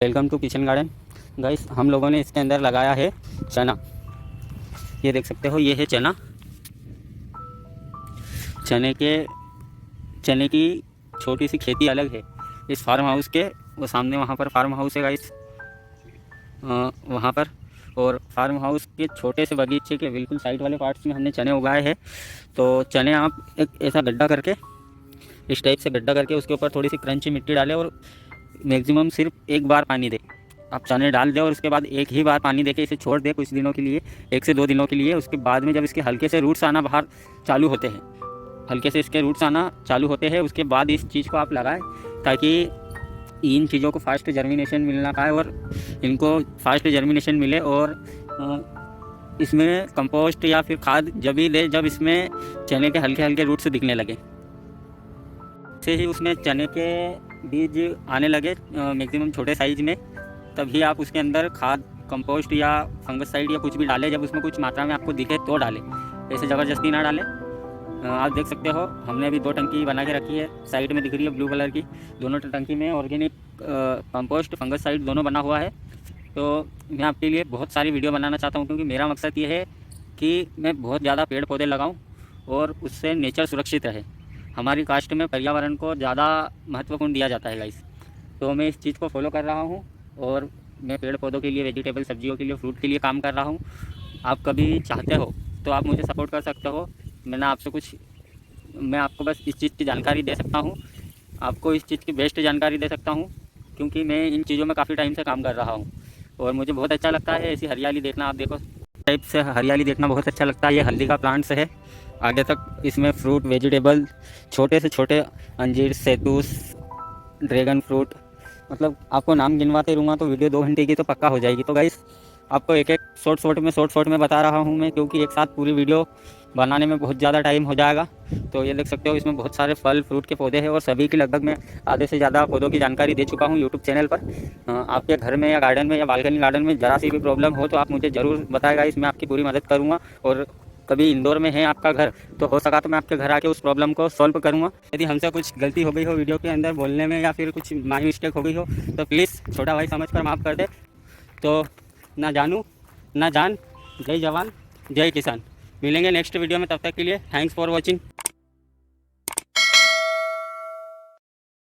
Welcome to kitchen garden. Guys, हम लोगों ने इसके अंदर लगाया है चना। ये देख सकते हो, ये है चना। चने की छोटी सी खेती अलग है इस फार्म हाउस के। वो सामने वहाँ पर फार्म हाउस है गाइस, वहाँ पर। और फार्म हाउस के छोटे से बगीचे के बिल्कुल साइड वाले पार्ट्स में हमने चने उगाए हैं। तो चने आप एक ऐसा गड्ढा करके, इस टाइप से गड्ढा करके, उसके ऊपर थोड़ी सी क्रंची मिट्टी डालें और मैक्सिमम सिर्फ एक बार पानी दें। आप चने डाल दें और उसके बाद एक ही बार पानी देके इसे छोड़ दें कुछ दिनों के लिए, 1 से 2 दिनों के लिए। उसके बाद में जब इसके हल्के से रूट्स आना बाहर चालू होते हैं, हल्के से इसके रूट्स आना चालू होते हैं, उसके बाद इस चीज़ को आप लगाएं, ताकि इन चीज़ों को फास्ट जर्मिनेशन मिलना पाए और इनको फास्ट जर्मिनेशन मिले। और इसमें कंपोस्ट या फिर खाद जब ही दे जब इसमें चने के हल्के हल्के रूट्स दिखने लगे। से ही उसमें चने के बीज आने लगे मैक्सिमम छोटे साइज में, तभी आप उसके अंदर खाद, कंपोस्ट या फंगसाइड या कुछ भी डालें। जब उसमें कुछ मात्रा में आपको दिखे तो डालें, ऐसे ज़बरदस्ती ना डालें। आप देख सकते हो, हमने अभी 2 टंकी बना के रखी है, साइड में दिख रही है ब्लू कलर की। दोनों टंकी में ऑर्गेनिक कंपोस्ट, फंगसाइड दोनों बना हुआ है। तो मैं आपके लिए बहुत सारी वीडियो बनाना चाहता हूँ, क्योंकि मेरा मकसद ये है कि मैं बहुत ज़्यादा पेड़ पौधे लगाऊँ और उससे नेचर सुरक्षित रहे। हमारी कास्ट में पर्यावरण को ज़्यादा महत्वपूर्ण दिया जाता है गाइस। तो मैं इस चीज़ को फॉलो कर रहा हूँ और मैं पेड़ पौधों के लिए, वेजिटेबल सब्जियों के लिए, फ्रूट के लिए काम कर रहा हूँ। आप कभी चाहते हो तो आप मुझे सपोर्ट कर सकते हो। मैं आपको बस इस चीज़ की जानकारी दे सकता हूँ, आपको इस चीज़ की बेस्ट जानकारी दे सकता हूँ, क्योंकि मैं इन चीज़ों में काफ़ी टाइम से काम कर रहा हूँ और मुझे बहुत अच्छा लगता है ऐसी हरियाली देखना। आप देखो, टाइप से हरियाली देखना बहुत अच्छा लगता है। ये हल्दी का प्लांट्स है, आगे तक इसमें फ्रूट, वेजिटेबल, छोटे से छोटे अंजीर, सैतूस, ड्रैगन फ्रूट, मतलब आपको नाम गिनवाते रहूँगा तो वीडियो 2 घंटे की तो पक्का हो जाएगी। तो गाइस, आपको एक एक शॉर्ट में बता रहा हूँ मैं, क्योंकि एक साथ पूरी वीडियो बनाने में बहुत ज़्यादा टाइम हो जाएगा। तो ये देख सकते हो, इसमें बहुत सारे फल फ्रूट के पौधे हैं और सभी की लगभग मैं आधे से ज़्यादा पौधों की जानकारी दे चुका हूँ यूट्यूब चैनल पर। आपके घर में या गार्डन में या बालकनी गार्डन में ज़रा सी भी प्रॉब्लम हो तो आप मुझे ज़रूर बताएगा, इसमें आपकी पूरी मदद करूँगा। और कभी इंदौर में है आपका घर तो हो सका तो मैं आपके घर आके उस प्रॉब्लम को सॉल्व करूँगा। यदि हमसे कुछ गलती हो गई हो वीडियो के अंदर बोलने में या फिर कुछ माई मिस्टेक हो गई हो तो प्लीज़ छोटा भाई समझ कर माफ़ कर दे। तो ना जानू ना जान, जय जवान जय किसान। मिलेंगे नेक्स्ट वीडियो में, तब तक के लिए थैंक्स फॉर वॉचिंग।